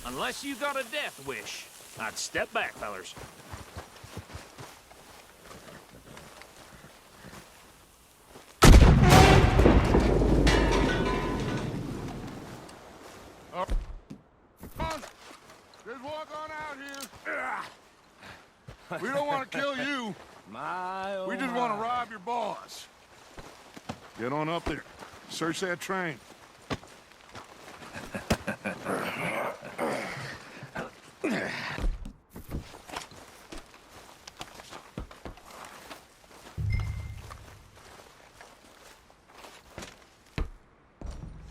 Unless you got a death wish, I'd step back, fellers. Just walk on out here. We don't want to kill you. We just want to rob your boss. Get on up there. Search that train.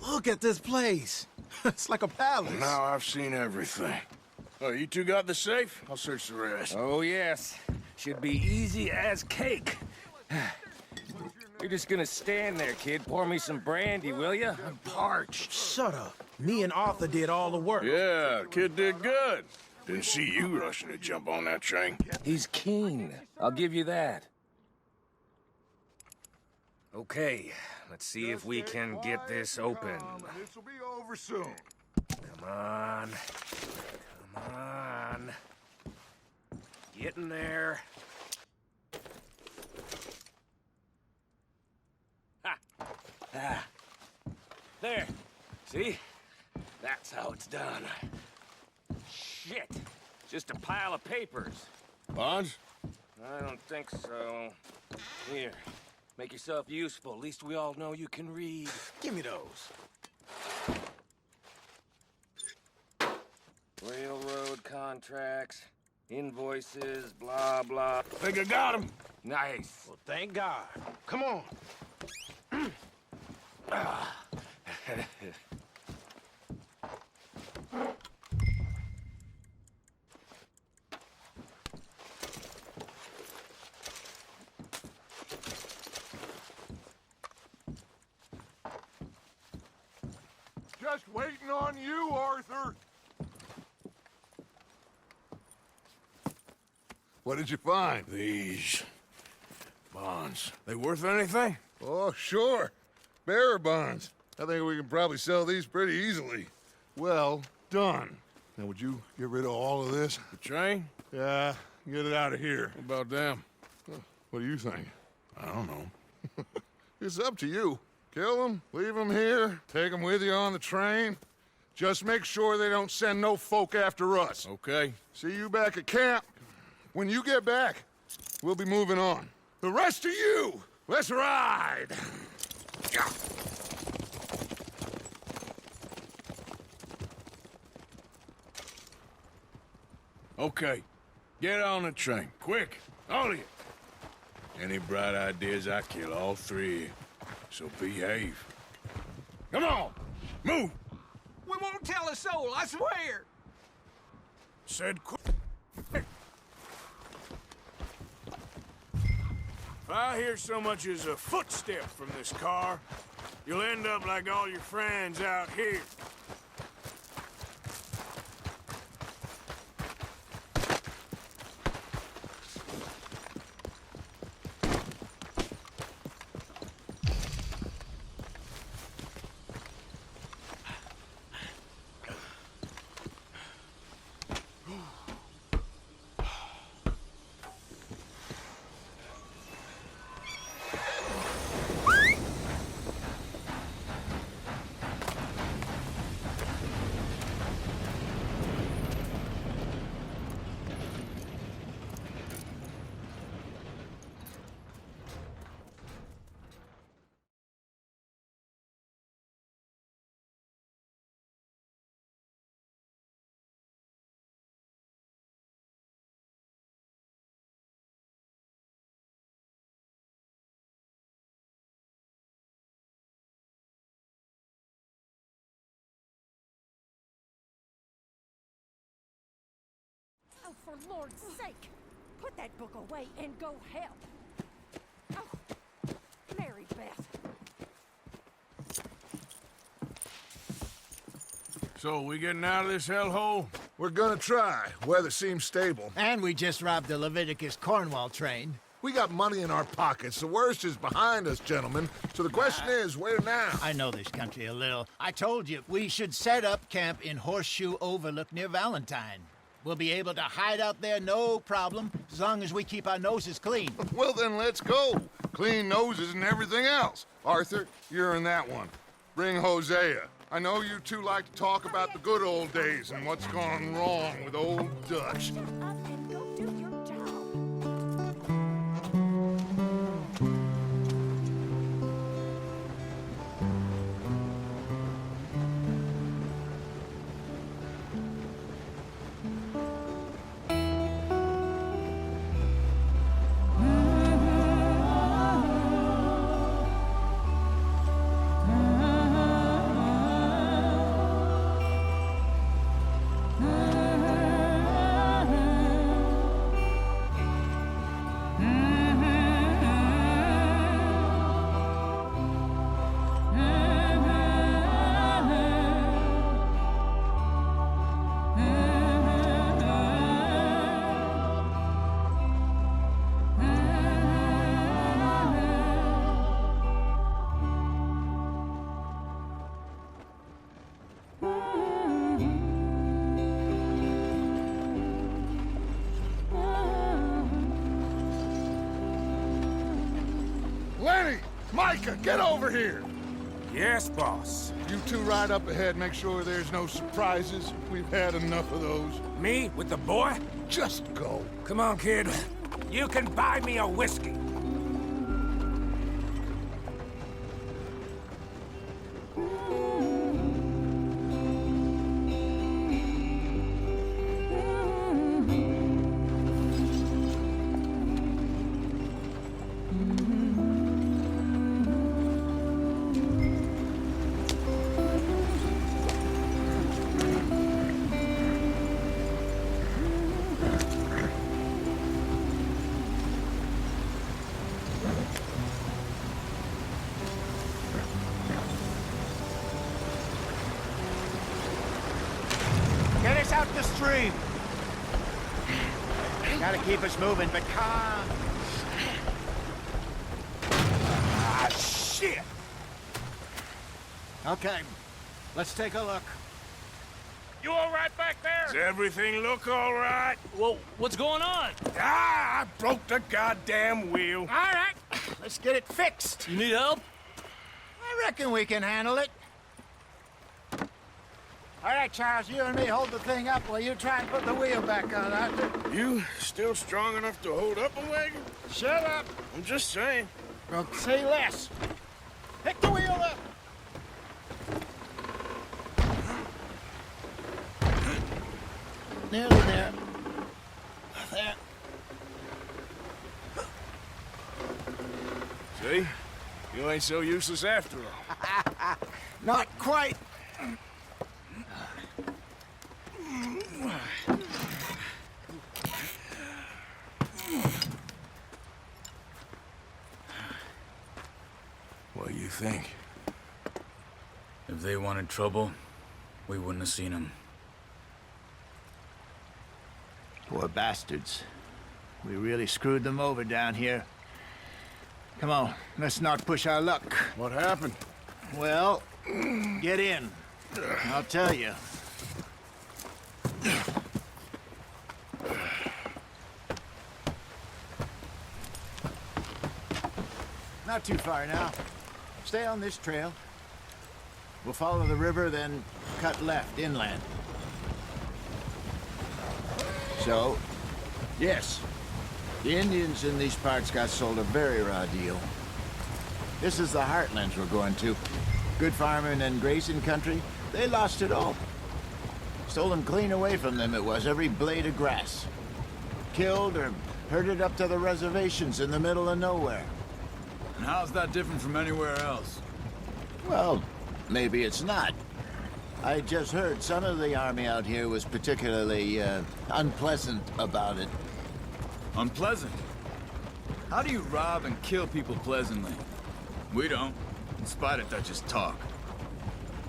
Look at this place. It's like a palace. Now I've seen everything. Oh, you two got the safe? I'll search the rest. Oh, yes. Should be easy as cake. You're just gonna stand there, kid. Pour me some brandy, will ya? I'm parched. Shut up. Me and Arthur did all the work. Yeah, kid did good. Didn't see you rushing to jump on that train. He's keen. I'll give you that. Okay, let's see if we can get this open. This'll be over soon. Come on. Come on. Get in there. Ha! Ah. There. See? That's how it's done. Shit. Just a pile of papers. Bonds? I don't think so. Here. Make yourself useful. At least we all know you can read. Give me those. Railroad contracts, invoices, blah, blah. Think I got him. Nice. Well, thank God. Come on. Just waiting on you, Arthur. What did you find? These bonds. They worth anything? Oh, sure. Bearer bonds. I think we can probably sell these pretty easily. Well done. Now, would you get rid of all of this? The train? Yeah, get it out of here. What about them? What do you think? I don't know. It's up to you. Kill them, leave them here, take them with you on the train. Just make sure they don't send no folk after us. Okay. See you back at camp. When you get back, we'll be moving on. The rest of you, let's ride! Okay, get on the train, quick, all of you. Any bright ideas, I kill all three. So behave. Come on, move! We won't tell a soul, I swear! Said quick. If I hear so much as a footstep from this car, you'll end up like all your friends out here. Oh, for Lord's sake! Put that book away and go help! Oh, Mary Beth. So, we getting out of this hellhole? We're gonna try. Weather seems stable. And we just robbed the Leviticus Cornwall train. We got money in our pockets. The worst is behind us, gentlemen. So the question is, where now? I know this country a little. I told you, we should set up camp in Horseshoe Overlook near Valentine. We'll be able to hide out there, no problem, as long as we keep our noses clean. Well, then let's go. Clean noses and everything else. Arthur, you're in that one. Bring Hosea. I know you two like to talk about the good old days and what's gone wrong with old Dutch. Shut up and go do your job. Lenny! Micah, get over here! Yes, boss. You two ride up ahead, make sure there's no surprises. We've had enough of those. Me with the boy? Just go. Come on, kid. You can buy me a whiskey. Get us out the stream. Gotta keep us moving, but calm. Ah, shit! Okay, let's take a look. You all right back there? Does everything look all right? Well, what's going on? Ah, I broke the goddamn wheel. All right, let's get it fixed. You need help? I reckon we can handle it. All right, Charles, you and me hold the thing up while you try and put the wheel back on, Arthur. You still strong enough to hold up a wagon? Shut up. I'm just saying. Well, say less. Pick the wheel up. Nearly there. There. See? You ain't so useless after all. Not quite. What do you think? If they wanted trouble, we wouldn't have seen them. Poor bastards. We really screwed them over down here. Come on, let's not push our luck. What happened? Well, get in. I'll tell you. Not too far now. Stay on this trail. We'll follow the river, then cut left inland. So, yes, the Indians in these parts got sold a very raw deal. This is the heartlands we're going to. Good farming and grazing country, they lost it all. Stolen clean away from them it was, every blade of grass. Killed or herded up to the reservations in the middle of nowhere. And how's that different from anywhere else? Well, maybe it's not. I just heard some of the army out here was particularly, unpleasant about it. Unpleasant? How do you rob and kill people pleasantly? We don't, in spite of Dutch's talk.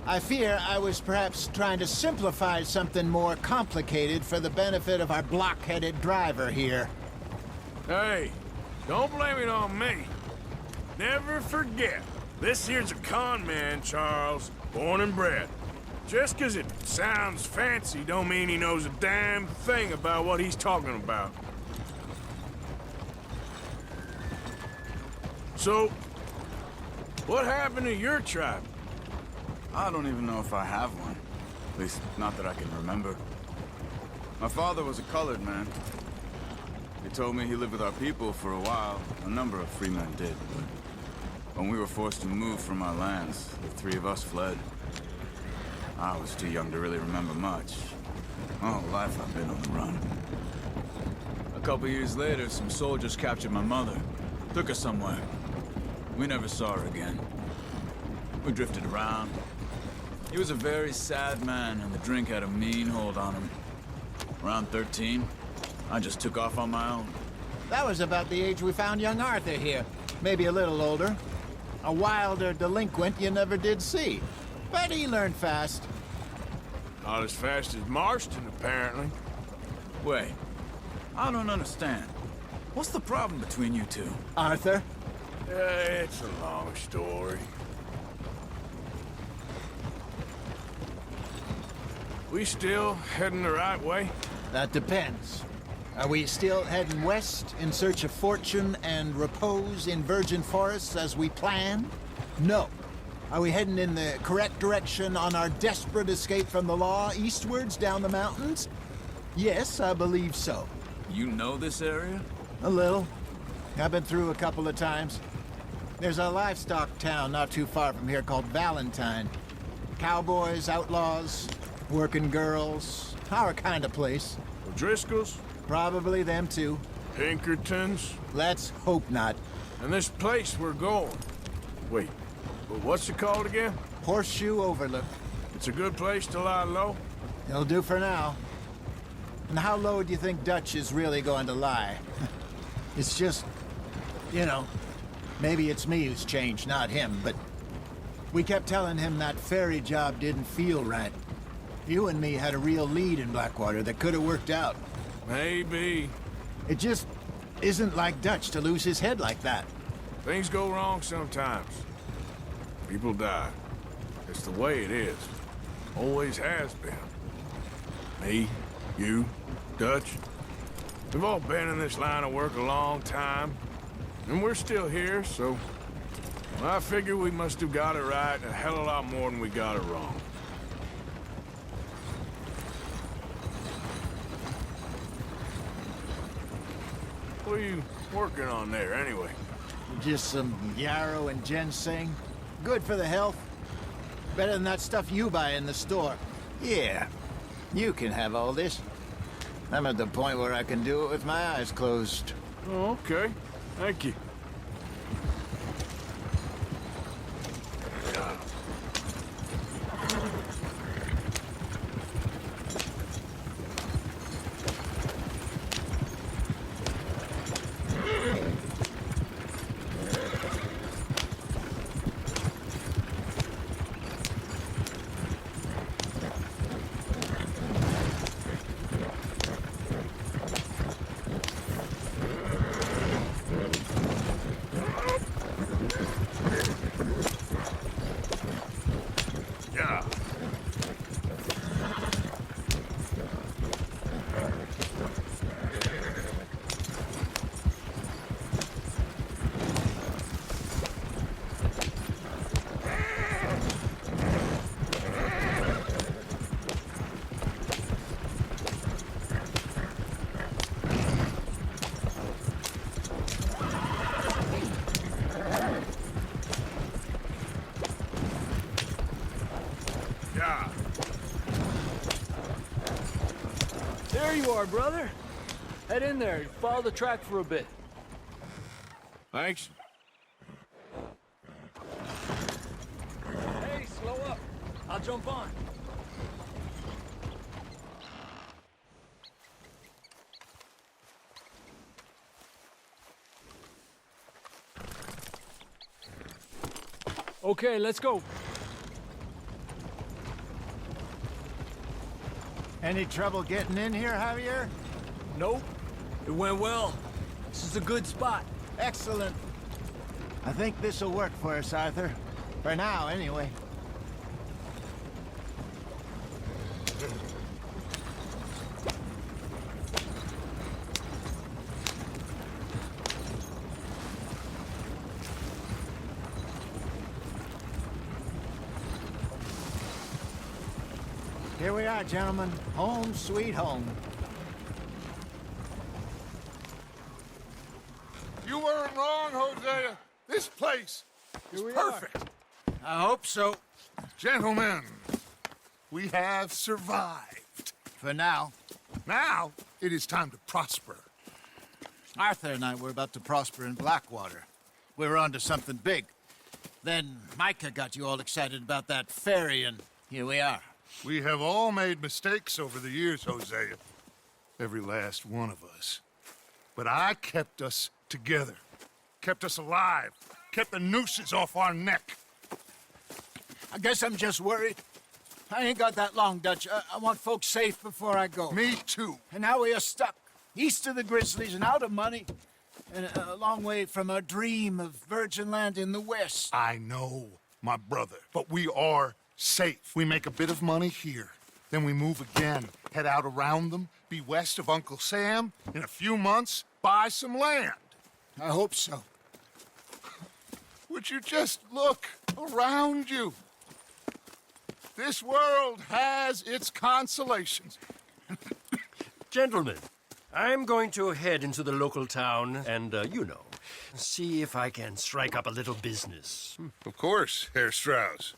I fear I was perhaps trying to simplify something more complicated for the benefit of our block-headed driver here. Hey, Don't blame it on me. Never forget, this here's a con man, Charles, born and bred. Just 'cause it sounds fancy don't mean he knows a damn thing about what he's talking about. So, what happened to your tribe? I don't even know if I have one. At least, not that I can remember. My father was a colored man. He told me he lived with our people for a while. A number of free men did, but when we were forced to move from our lands, the three of us fled. I was too young to really remember much. My whole life I've been on the run. A couple years later, some soldiers captured my mother. Took her somewhere. We never saw her again. We drifted around. He was a very sad man, and the drink had a mean hold on him. Around 13, I just took off on my own. That was about the age we found young Arthur here. Maybe a little older. A wilder delinquent you never did see. But he learned fast. Not as fast as Marston, apparently. Wait, I don't understand. What's the problem between you two? Arthur? It's a long story. We still heading the right way? That depends. Are we still heading west in search of fortune and repose in virgin forests as we planned? No. Are we heading in the correct direction on our desperate escape from the law eastwards down the mountains? Yes, I believe so. You know this area? A little. I've been through a couple of times. There's a livestock town not too far from here called Valentine. Cowboys, outlaws, working girls, our kind of place. O'Driscolls? Probably them too. Pinkertons? Let's hope not. And this place we're going. Wait, but what's it called again? Horseshoe Overlook. It's a good place to lie low? It'll do for now. And how low do you think Dutch is really going to lie? It's just, you know, maybe it's me who's changed, not him, but we kept telling him that ferry job didn't feel right. You and me had a real lead in Blackwater that could have worked out. Maybe. It just isn't like Dutch to lose his head like that. Things go wrong sometimes. People die. It's the way it is. Always has been. Me, you, Dutch. We've all been in this line of work a long time. And we're still here, so... well, I figure we must have got it right a hell of a lot more than we got it wrong. What are you working on there, anyway? Just some yarrow and ginseng. Good for the health. Better than that stuff you buy in the store. Yeah, you can have all this. I'm at the point where I can do it with my eyes closed. Oh, okay. Thank you. There you are, brother. Head in there and follow the track for a bit. Thanks. Hey, slow up. I'll jump on. Okay, let's go. Any trouble getting in here, Javier? Nope. It went well. This is a good spot. Excellent. I think this'll work for us, Arthur. For now, anyway. Here we are, gentlemen. Home sweet home. You weren't wrong, Hosea. This place is perfect. I hope so. Gentlemen, we have survived. For now. Now, it is time to prosper. Arthur and I were about to prosper in Blackwater. We were onto something big. Then Micah got you all excited about that ferry, and here we are. We have all made mistakes over the years, Hosea. Every last one of us. But I kept us together. Kept us alive. Kept the nooses off our neck. I guess I'm just worried. I ain't got that long, Dutch. I want folks safe before I go. Me too. And now we are stuck. East of the Grizzlies and out of money. And a long way from our dream of virgin land in the west. I know, my brother. But we are safe. We make a bit of money here. Then we move again. Head out around them. Be west of Uncle Sam. In a few months, buy some land. I hope so. Would you just look around you? This world has its consolations. Gentlemen, I'm going to head into the local town and, see if I can strike up a little business. Of course, Herr Strauss.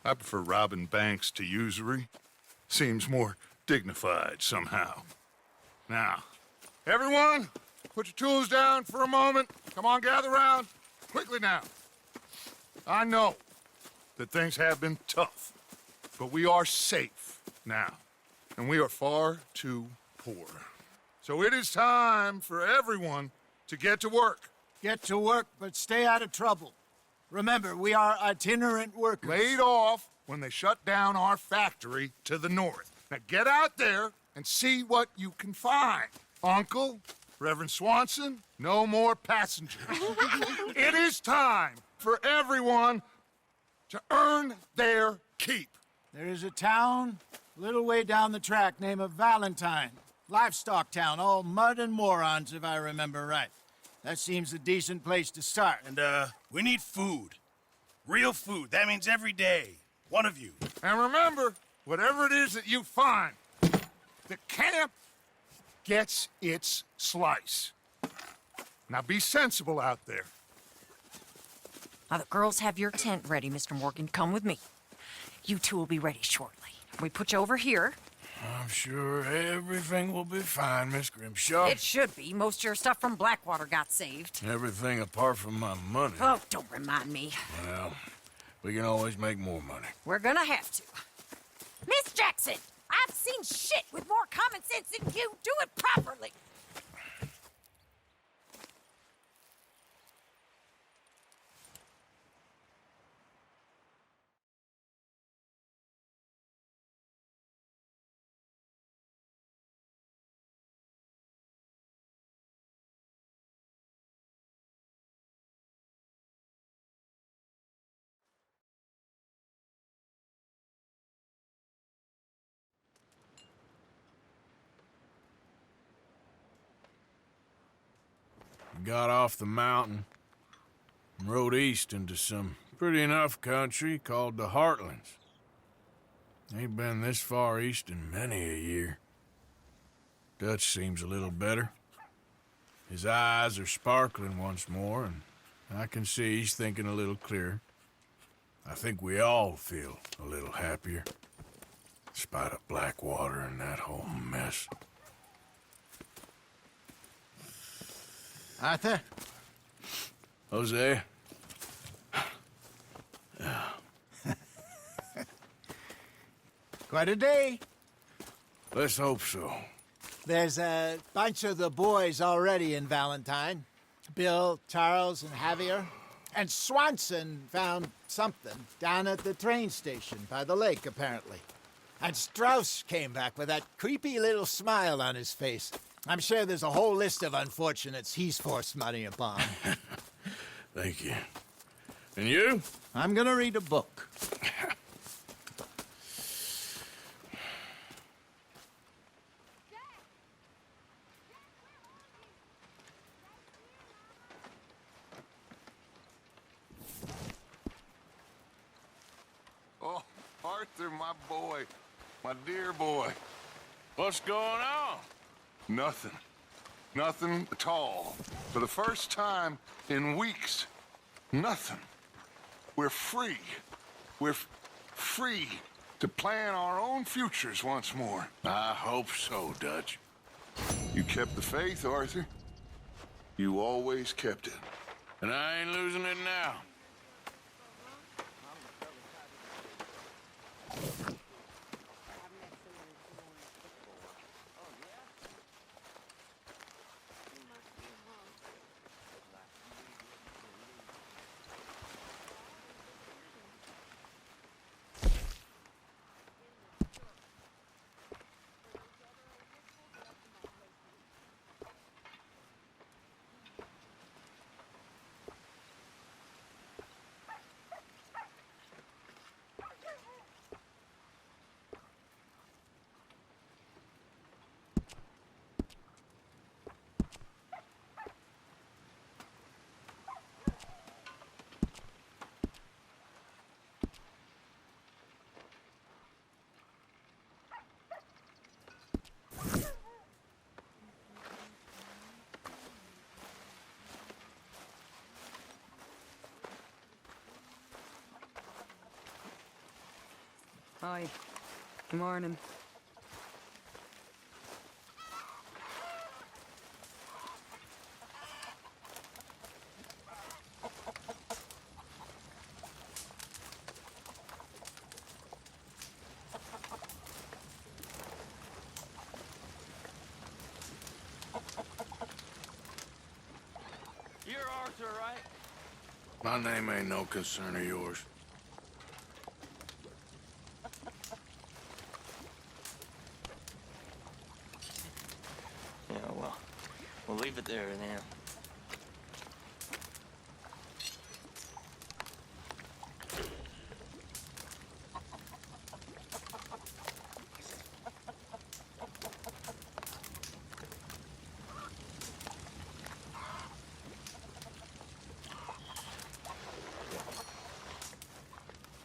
I prefer robbing banks to usury. Seems more dignified somehow. Now, everyone, put your tools down for a moment. Come on, gather round. Quickly now. I know that things have been tough, but we are safe now, and we are far too poor. So it is time for everyone to get to work. Get to work, but stay out of trouble. Remember, we are itinerant workers. Laid off when they shut down our factory to the north. Now get out there and see what you can find. Uncle, Reverend Swanson, no more passengers. It is time for everyone to earn their keep. There is a town a little way down the track named Valentine. Livestock town, all mud and morons, if I remember right. That seems a decent place to start. And, we need food. Real food. That means every day. One of you. And remember, whatever it is that you find, the camp gets its slice. Now be sensible out there. Now, the girls have your tent ready, Mr. Morgan. Come with me. You two will be ready shortly. We put you over here. I'm sure everything will be fine, Miss Grimshaw. It should be. Most of your stuff from Blackwater got saved. Everything apart from my money. Oh, don't remind me. Well, we can always make more money. We're gonna have to. Miss Jackson, I've seen shit with more common sense than you. Do it properly. Got off the mountain and rode east into some pretty enough country called the Heartlands. Ain't been this far east in many a year. Dutch seems a little better. His eyes are sparkling once more, and I can see he's thinking a little clearer. I think we all feel a little happier, in spite of Blackwater and that whole mess. Arthur? Jose? Quite a day. Let's hope so. There's a bunch of the boys already in Valentine. Bill, Charles, and Javier. And Swanson found something down at the train station by the lake, apparently. And Strauss came back with that creepy little smile on his face. I'm sure there's a whole list of unfortunates he's forced money upon. Thank you. And you? I'm gonna read a book. Oh, Arthur, my boy. My dear boy. What's going on? Nothing. Nothing at all. For the first time in weeks. Nothing. We're free. We're free to plan our own futures once more. I hope so, Dutch. You kept the faith, Arthur. You always kept it. And I ain't losing it now. Hi. Good morning. You're Arthur, right? My name ain't no concern of yours. Yeah, well, we'll leave it there then.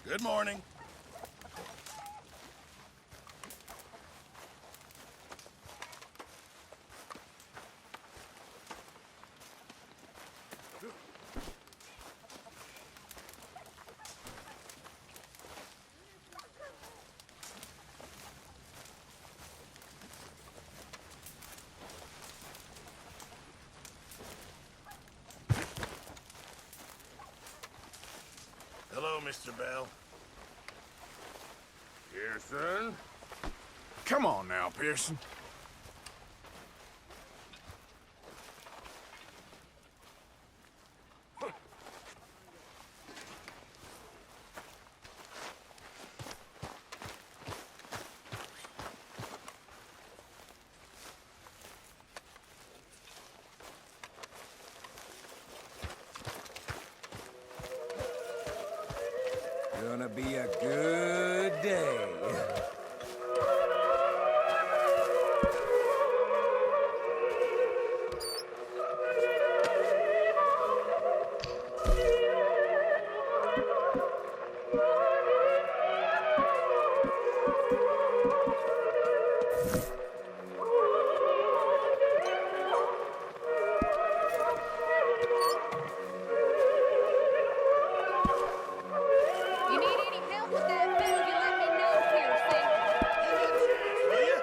Good morning. Hello, Mr. Bell. Pearson? Come on now, Pearson. Gonna be a good day. You need any help with that food, you let me know, Pearson. Will you?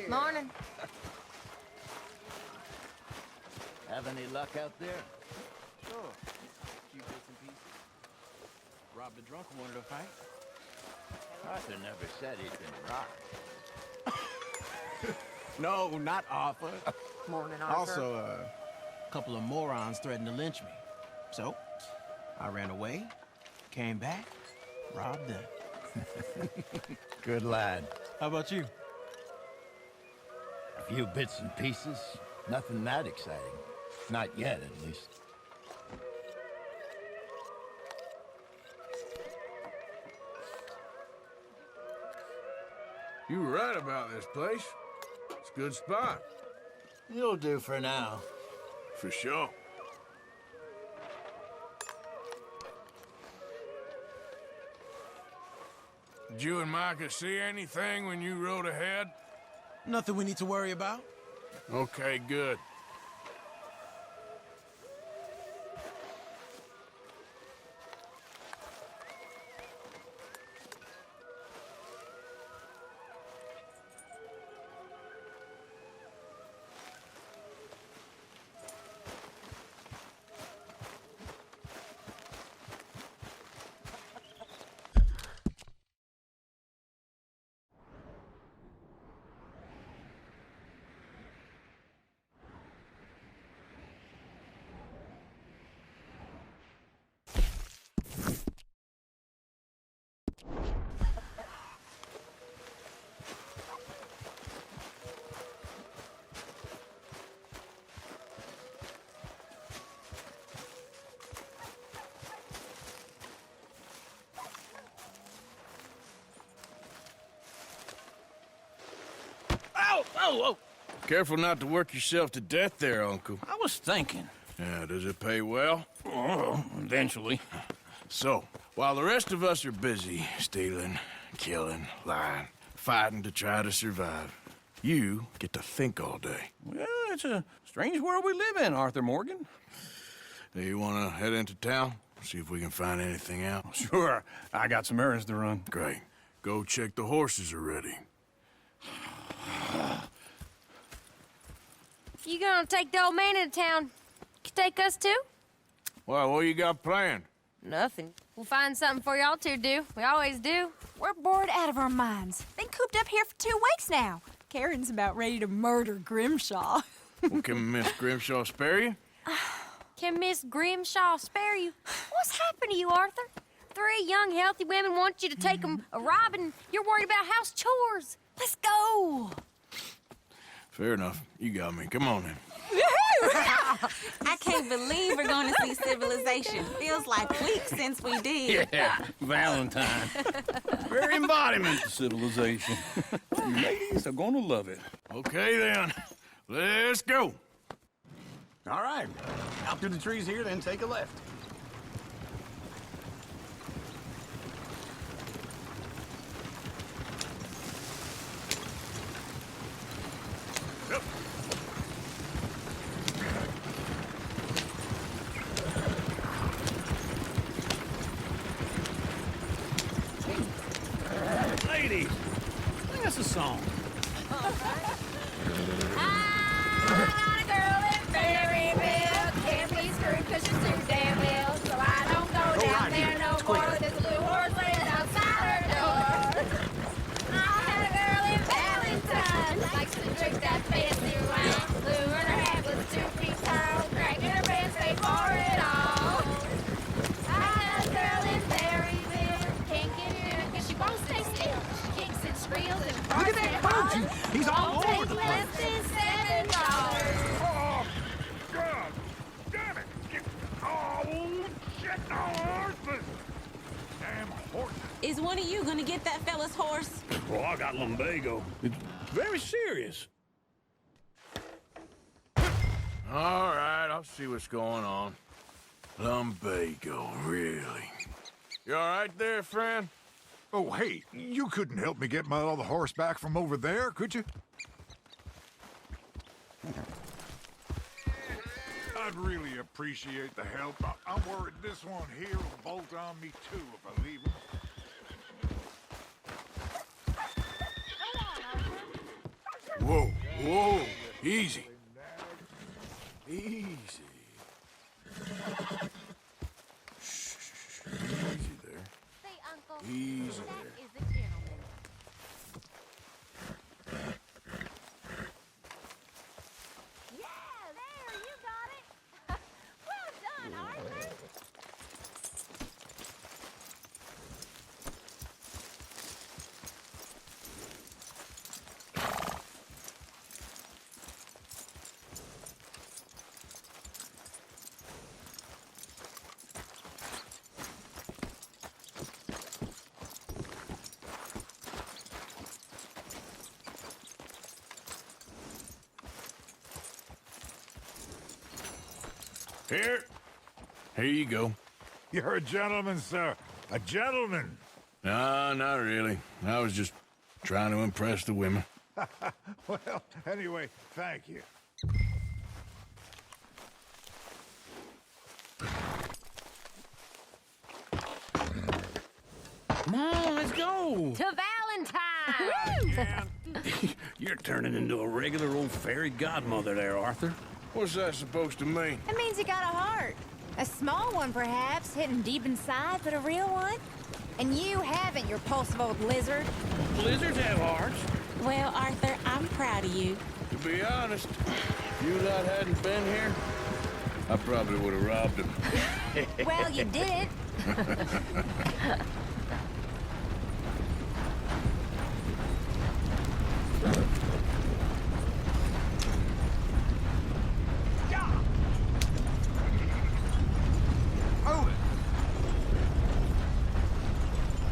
Morning. Have any luck out there? Sure. Few bits and pieces. Robbed a drunk who wanted to fight. Arthur never said he'd been robbed. No, not Arthur. Morning, Arthur. Also, a couple of morons threatened to lynch me. So, I ran away, came back, robbed them. Good lad. How about you? A few bits and pieces. Nothing that exciting. Not yet, at least. You were right about this place. It's a good spot. You'll do for now. For sure. Did you and Micah see anything when you rode ahead? Nothing we need to worry about. Okay, good. Oh! Careful not to work yourself to death there, Uncle. I was thinking. Yeah, does it pay well? Oh, eventually. So, while the rest of us are busy stealing, killing, lying, fighting to try to survive, you get to think all day. Well, it's a strange world we live in, Arthur Morgan. Do you want to head into town? See if we can find anything out? Sure. I got some errands to run. Great. Go check the horses are ready. You gonna take the old man into town? Can take us too? Well, what you got planned? Nothing. We'll find something for y'all to do. We always do. We're bored out of our minds. Been cooped up here for 2 weeks now. Karen's about ready to murder Grimshaw. Well, can Miss Grimshaw spare you? Can Miss Grimshaw spare you? What's happened to you, Arthur? 3 young, healthy women want you to take them a robbing. You're worried about house chores. Let's go. Fair enough. You got me. Come on then. I can't believe we're going to see civilization. Feels like weeks since we did. Yeah, Valentine. Very embodiment of civilization. You ladies are gonna love it. Okay then. Let's go. All right. Out through the trees here, then take a left. Ladies, sing us a song. I'm a girl in Berryville. Can't be screwed 'cause she's too damn ill. So I don't go down there no more. There's a blue horse laying outside her door. I had a girl in Valentine. Likes to drink that fancy wine. Blue in her hat was 2 feet tall. Cracking her pants, pay for it all. I had a girl in Berryville. Can't get in 'cause she won't stay still. She kicks and squeals and Look at that boat! He's all over the place. less than $7. Oh, God! Damn it! Oh, shit! No, horses! Damn horses! Is one of you going to get that fella's horse? Well, I got lumbago. It's very serious. All right, I'll see what's going on. Lumbago, really? You all right there, friend? Oh, hey, you couldn't help me get my other horse back from over there, could you? I'd really appreciate the help. I'm worried this one here will bolt on me, too, if I leave him. Whoa, whoa, easy. Easy. Shh, easy there. Say, Uncle, Easy that there. is Here you go. You're a gentleman, sir. A gentleman. No, not really. I was just trying to impress the women. Well, anyway, thank you. Come on, let's go. To Valentine! You're turning into a regular old fairy godmother there, Arthur. What's that supposed to mean? That means you got a heart. A small one, perhaps, hidden deep inside, but a real one. And you haven't, you repulsive old lizard. Lizards have hearts. Well, Arthur, I'm proud of you. To be honest, if you lot hadn't been here, I probably would have robbed him. Well, you did.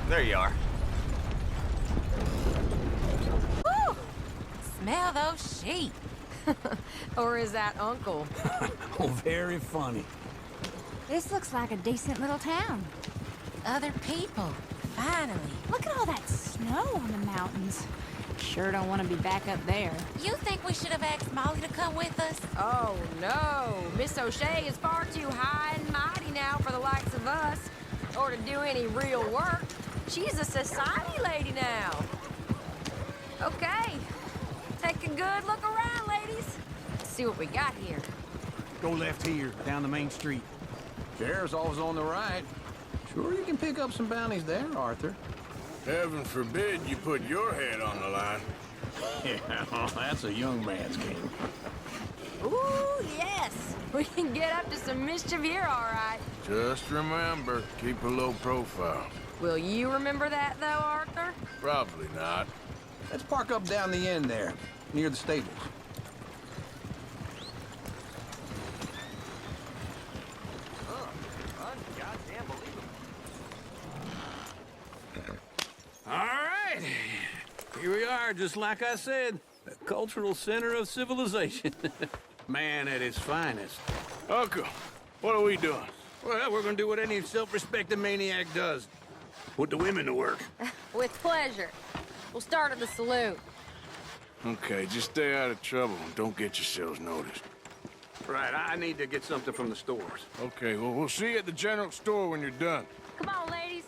There you are. Woo! Smell those sheep. Or is that Uncle? Oh, very funny. This looks like a decent little town. Other people. Finally. Look at all that snow on the mountains. Sure don't want to be back up there. You think we should have asked Molly to come with us? Oh, no. Miss O'Shea is far too high and mighty now for the likes of us. Or to do any real work. She's a society lady now. Okay. Take a good look around, ladies. See what we got here. Go left here, down the main street. Sheriff's always on the right. Sure you can pick up some bounties there, Arthur. Heaven forbid you put your head on the line. Yeah, well, that's a young man's game. Ooh, yes. We can get up to some mischief here, all right. Just remember, keep a low profile. Will you remember that, though, Arthur? Probably not. Let's park up down the end there, near the stables. All right. Here we are, just like I said. The cultural center of civilization. Man at its finest. Uncle, what are we doing? Well, we're gonna do what any self-respecting maniac does. Put the women to work. With pleasure. We'll start at the saloon. Okay, just stay out of trouble and don't get yourselves noticed. Right, I need to get something from the stores. Okay, well, we'll see you at the general store when you're done. Come on, ladies.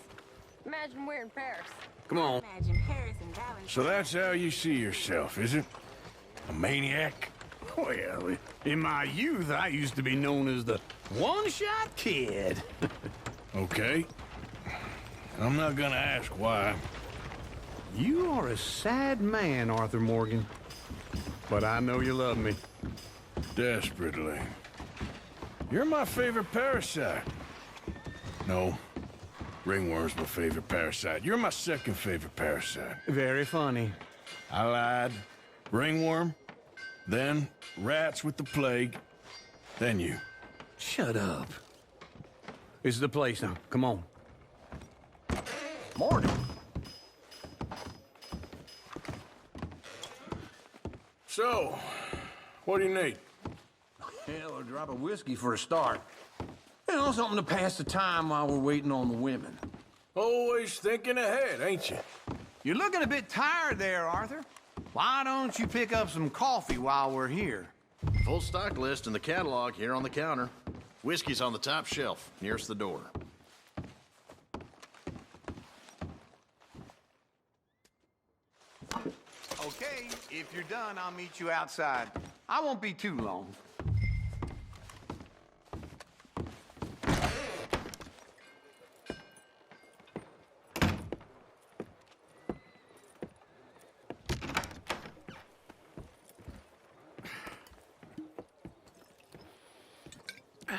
Imagine we're in Paris. Come on. Imagine Paris and Valentine. So that's how you see yourself, is it? A maniac? Well, in my youth, I used to be known as the one-shot kid. Okay. I'm not gonna ask why. You are a sad man, Arthur Morgan. But I know you love me. Desperately. You're my favorite parasite. No. Ringworm's my favorite parasite. You're my second favorite parasite. Very funny. I lied. Ringworm, then rats with the plague, then you. Shut up. This is the place now. Come on. Morning. So, what do you need? Hell, a drop of whiskey for a start. You know, something to pass the time while we're waiting on the women. Always thinking ahead, ain't you? You're looking a bit tired there, Arthur. Why don't you pick up some coffee while we're here? Full stock list in the catalog here on the counter. Whiskey's on the top shelf, nearest the door. Okay, if you're done, I'll meet you outside. I won't be too long.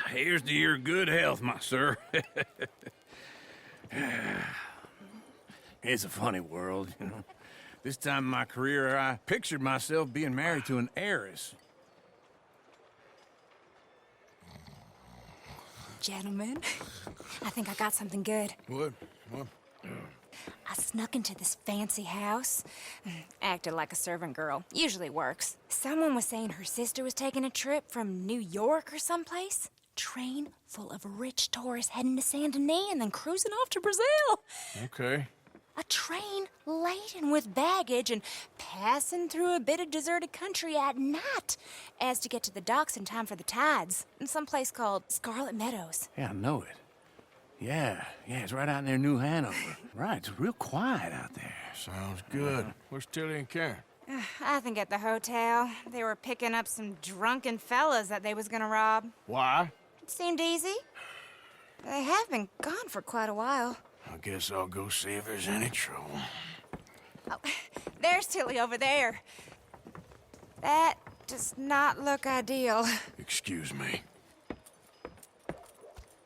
Here's to your good health, my sir. It's a funny world, you know. This time in my career, I pictured myself being married to an heiress. Gentlemen, I think I got something good. What? I snuck into this fancy house. Acted like a servant girl. Usually works. Someone was saying her sister was taking a trip from New York or someplace. Train full of rich tourists heading to Saint Denis and then cruising off to Brazil. Okay. A train laden with baggage and passing through a bit of deserted country at night as to get to the docks in time for the tides in some place called Scarlet Meadows. Yeah, I know it. Yeah, it's right out near New Hanover. Right, it's real quiet out there. Sounds good. Where's Tilly and Karen? I think at the hotel. They were picking up some drunken fellas that they was gonna rob. Why? It seemed easy. They have been gone for quite a while. I guess I'll go see if there's any trouble. Oh, there's Tilly over there. That does not look ideal. Excuse me.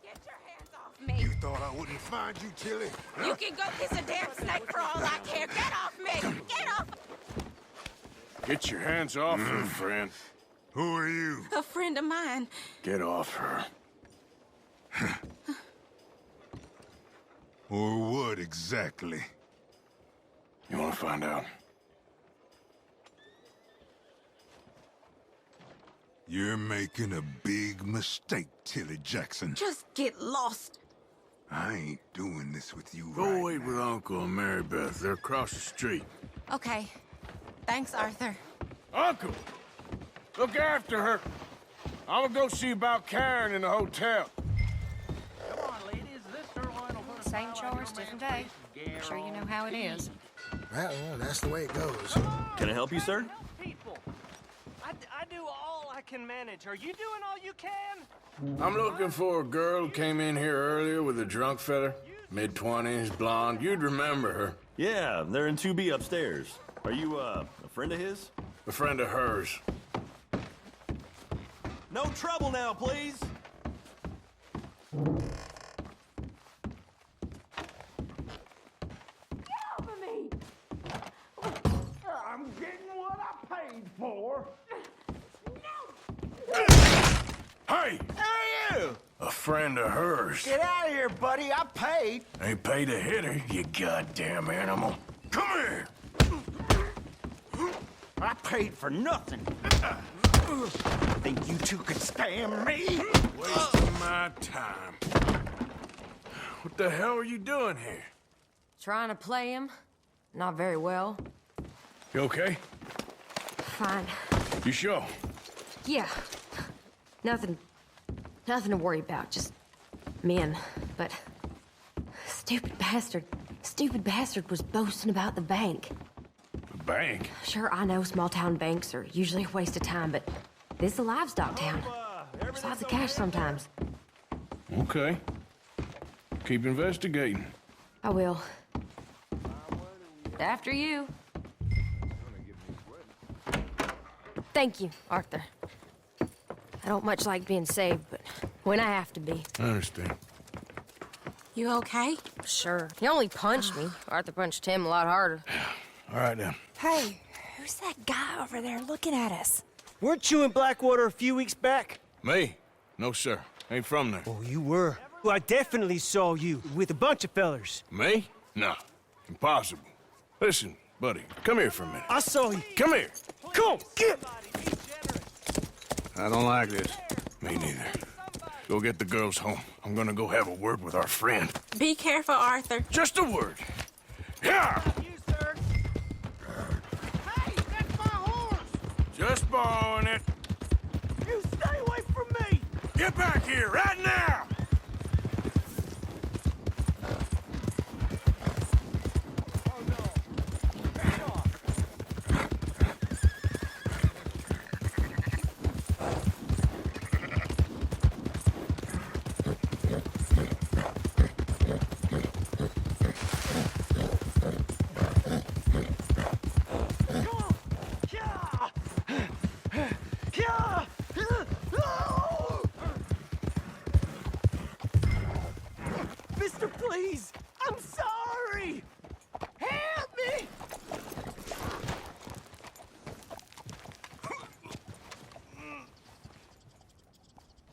Get your hands off me. You thought I wouldn't find you, Tilly? You can go kiss a damn snake for all I care. Get off me! Get off! Get your hands off her, friend. Who are you? A friend of mine. Get off her. Or what exactly? You want to find out? You're making a big mistake, Tilly Jackson. Just get lost. I ain't doing this with you Go right wait with Uncle and Mary Beth. They're across the street. Okay. Thanks, Arthur. Uncle! Look after her. I'm gonna go see about Karen in the hotel. Same chores, different day. I'm sure you know how it is. Well, that's the way it goes. Can I help you, sir? People. I do all I can manage. Are you doing all you can? I'm looking for a girl who came in here earlier with a drunk fella. Mid-20s, blonde. You'd remember her. Yeah, they're in 2B upstairs. Are you, a friend of his? A friend of hers. No trouble now, please. I'm getting what I paid for. Hey! Who are you? A friend of hers. Get out of here, buddy. I paid. Ain't paid to hit her, you goddamn animal. Come here! I paid for nothing. Think you two could stand me? Wasting my time. What the hell are you doing here? Trying to play him. Not very well. You okay? Fine. You sure? Yeah. Nothing to worry about. Just men. But stupid bastard was boasting about the bank. The bank? Sure, I know small town banks are usually a waste of time, but this is a livestock town. There's lots of cash sometimes. Okay. Keep investigating. I will. After you. Thank you, Arthur. I don't much like being saved, but when I have to be. I understand. You okay? Sure. He only punched me. Arthur punched him a lot harder. All right, then. Hey, who's that guy over there looking at us? Weren't you in Blackwater a few weeks back? Me? No, sir. Ain't from there. Oh, you were. Well, I definitely saw you with a bunch of fellers. Me? No. Impossible. Listen, buddy, come here for a minute. I saw you. Come here. Come on, get! I don't like this. Me neither. Go get the girls home. I'm gonna go have a word with our friend. Be careful, Arthur. Just a word. Yeah! Hey, that's my horse! Just borrowing it. You stay away from me! Get back here, right now! Mister, please! I'm sorry! Help me!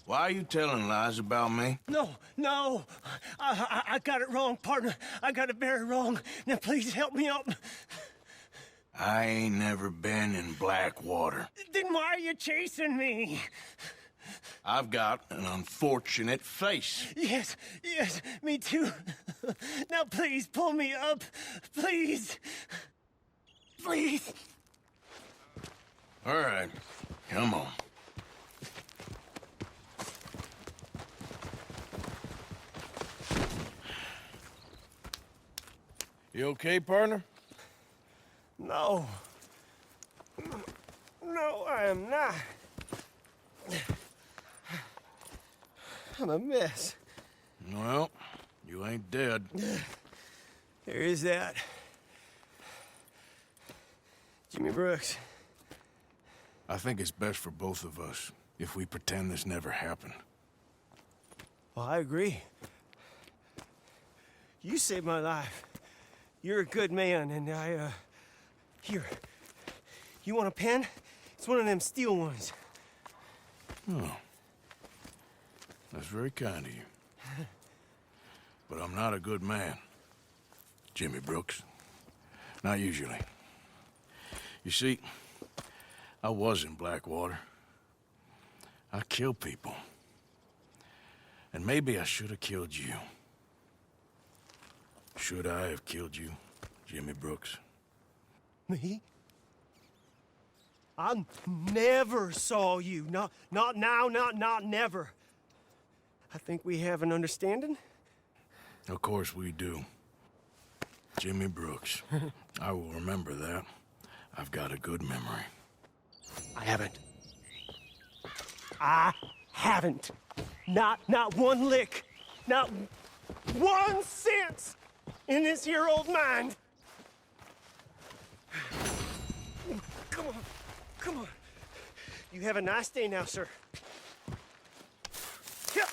Why are you telling lies about me? No. I got it wrong, partner. I got it very wrong. Now, please help me up. I ain't never been in Blackwater. Then why are you chasing me? I've got an unfortunate face. Yes, me too. Now please pull me up. Please. Please. All right, come on. You okay, partner? No. No, I am not. I'm a mess. Well, you ain't dead. There is that. Jimmy Brooks. I think it's best for both of us if we pretend this never happened. Well, I agree. You saved my life. You're a good man, and Here. You want a pen? It's one of them steel ones. Oh. That's very kind of you. But I'm not a good man, Jimmy Brooks. Not usually. You see, I was in Blackwater. I killed people. And maybe I should have killed you. Should I have killed you, Jimmy Brooks? Me? I never saw you. Not now, not never. I think we have an understanding. Of course we do. Jimmy Brooks. I will remember that. I've got a good memory. I haven't. Not one lick. Not 1 cent in this here old mind. Come on. You have a nice day now, sir. Yep.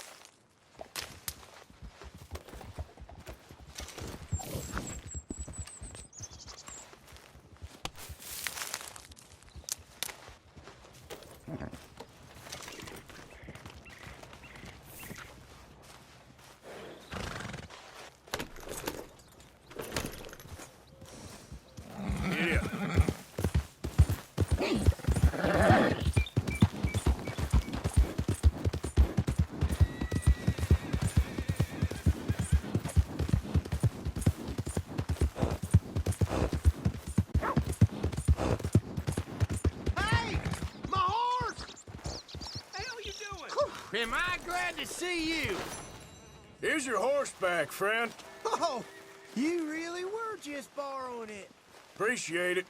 Am I glad to see you? Here's your horseback, friend. Oh, you really were just borrowing it. Appreciate it.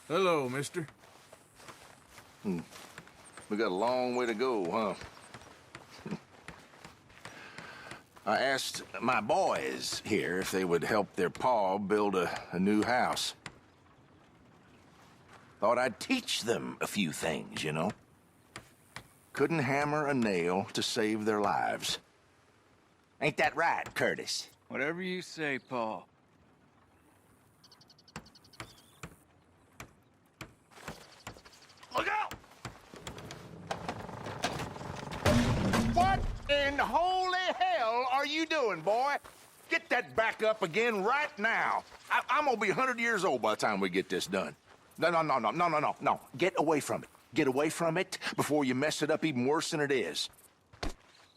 Hello, mister. We got a long way to go, huh? I asked my boys here if they would help their pa build a new house. Thought I'd teach them a few things, you know? Couldn't hammer a nail to save their lives. Ain't that right, Curtis? Whatever you say, Paul. What in holy hell are you doing, boy? Get that back up again right now. I'm gonna be 100 years old by the time we get this done. No. Get away from it. Get away from it before you mess it up even worse than it is.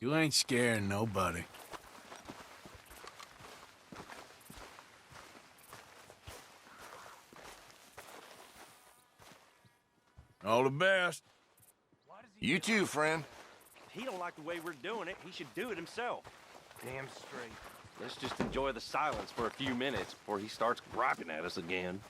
You ain't scaring nobody. All the best. You too, friend. If he don't like the way we're doing it, he should do it himself. Damn straight. Let's just enjoy the silence for a few minutes before he starts griping at us again.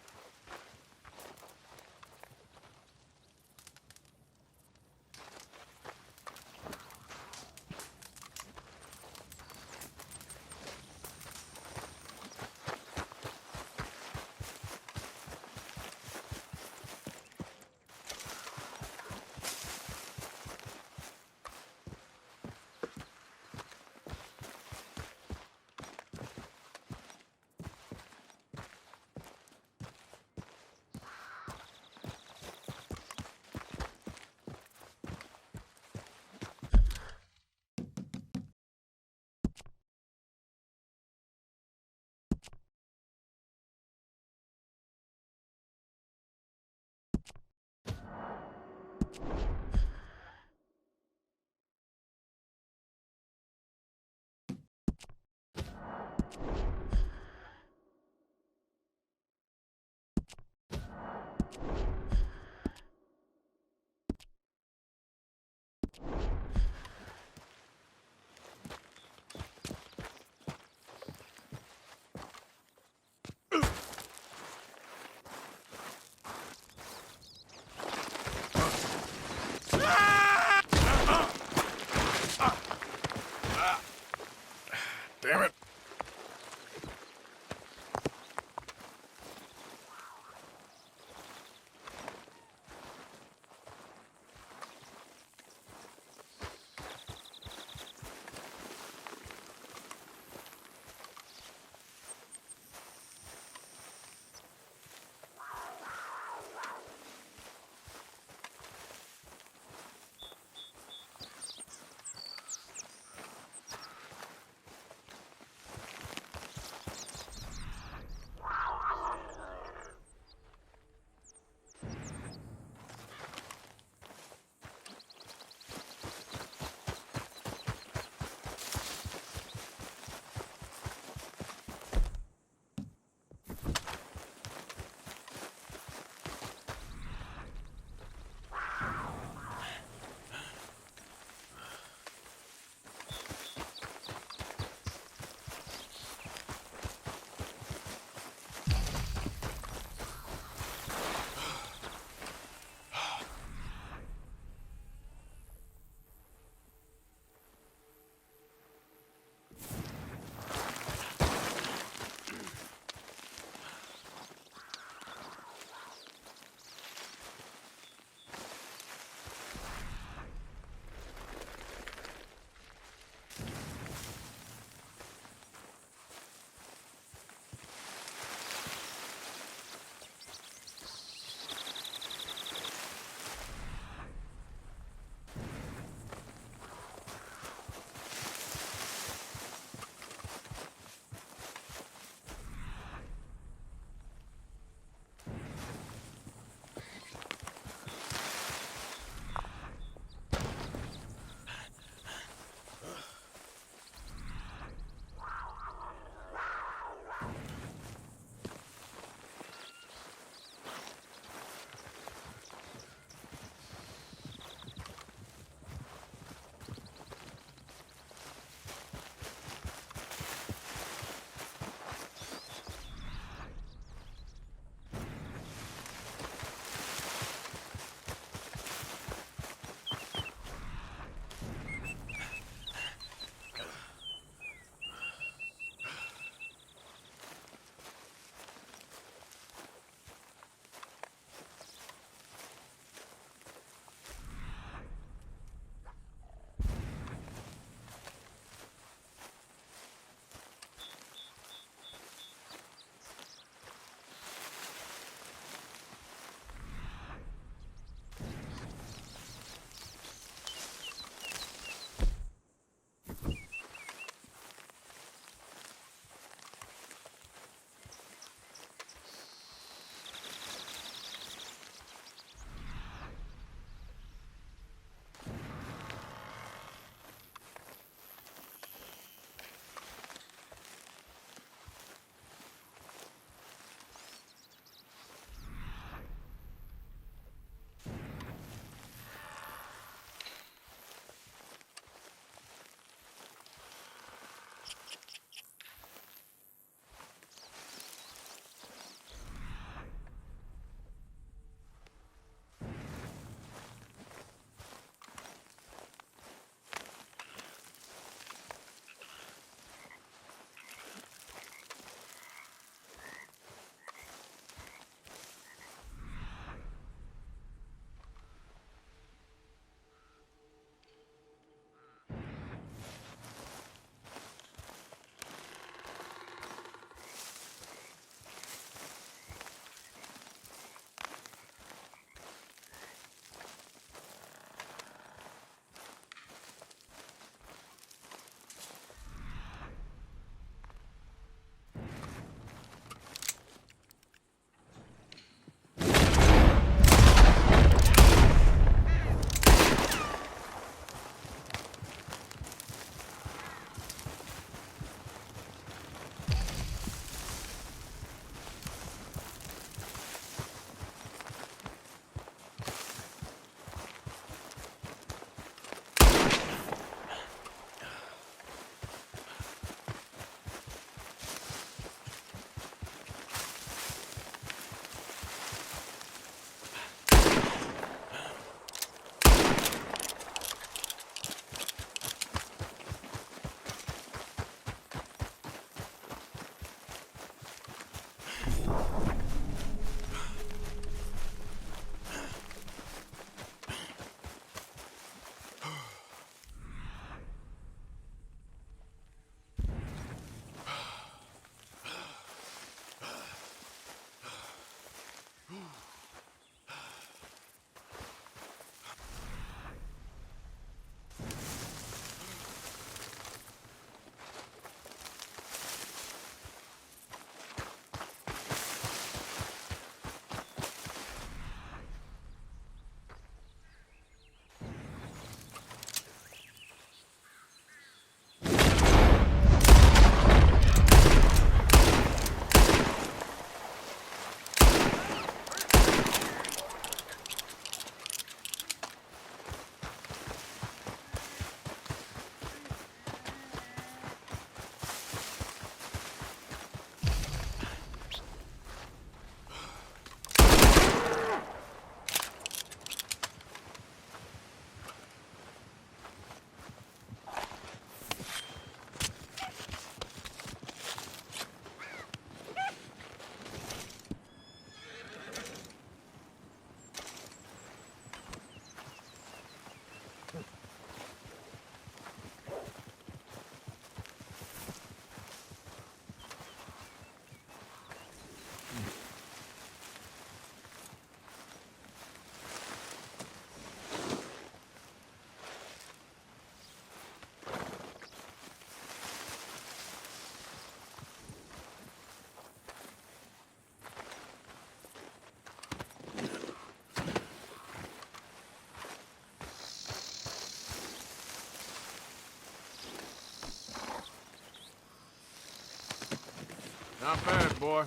Not bad, boy.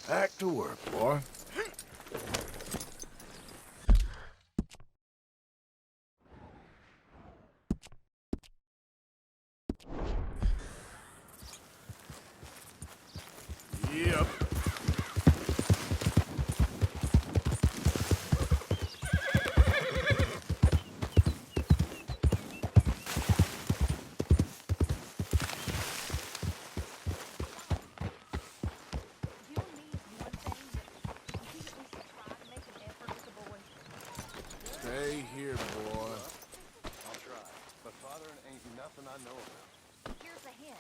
Back to work, boy. Yep. Stay here, boy. I'll try. But fathering ain't nothing I know about. Here's a hint.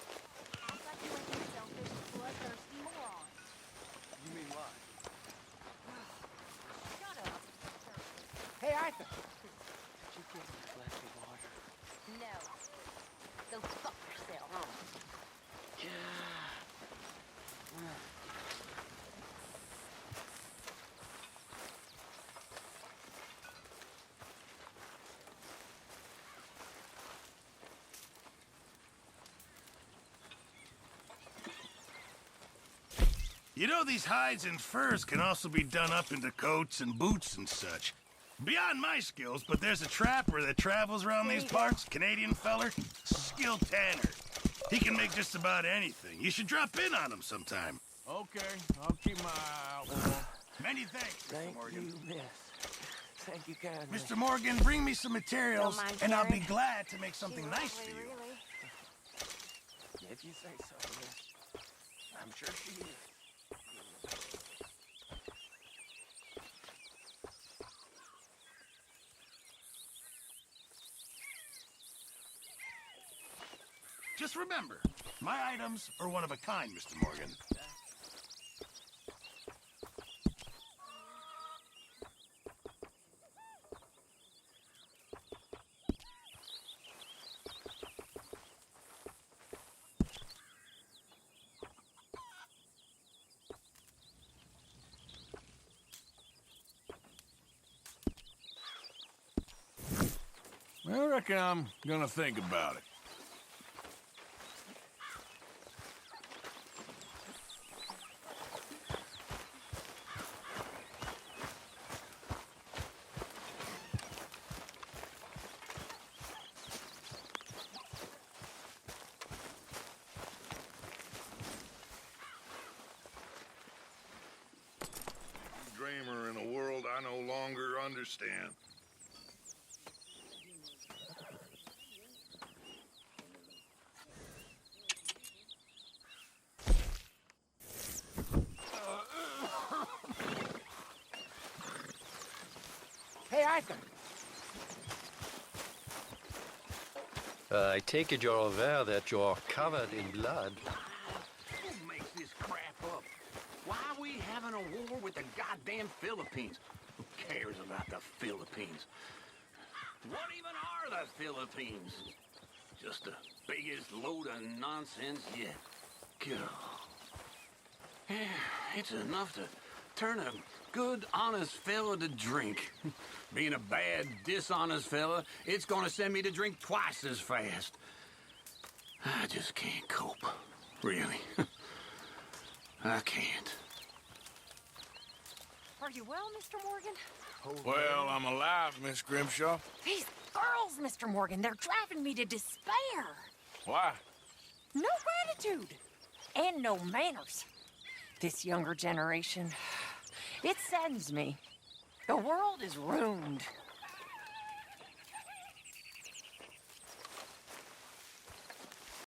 I'll let you in here, selfish, bloodthirsty moron. You mean why? Shut up. Hey, Arthur. Did you get me a glass of water? No. Go fuck yourself. You know, these hides and furs can also be done up into coats and boots and such. Beyond my skills, but there's a trapper that travels around these parts, Canadian feller, skilled tanner. He can make just about anything. You should drop in on him sometime. Okay, I'll keep my eye out. Many thanks, Mr. Morgan. Miss. Thank you kindly. Mr. Morgan, bring me some materials, Don't mind and I'll be Karen. glad to make something nice for you. Really? If you say so, miss. I'm sure she is. Just remember, my items are one of a kind, Mr. Morgan. I reckon I'm gonna think about it. Dreamer in a world I no longer understand. Hey, Arthur. I take it you're aware that you're covered in blood. Who makes this crap up? Why are we having a war with the goddamn Philippines? Who cares about the Philippines? What even are the Philippines? Just the biggest load of nonsense yet. God. It's enough to turn a good, honest fella to drink. Being a bad, dishonest fella, it's gonna send me to drink twice as fast. I just can't cope. Really. I can't. Are you well, Mr. Morgan? Well, I'm alive, Miss Grimshaw. These girls, Mr. Morgan, they're driving me to despair. Why? No gratitude. And no manners. This younger generation, it saddens me. The world is ruined.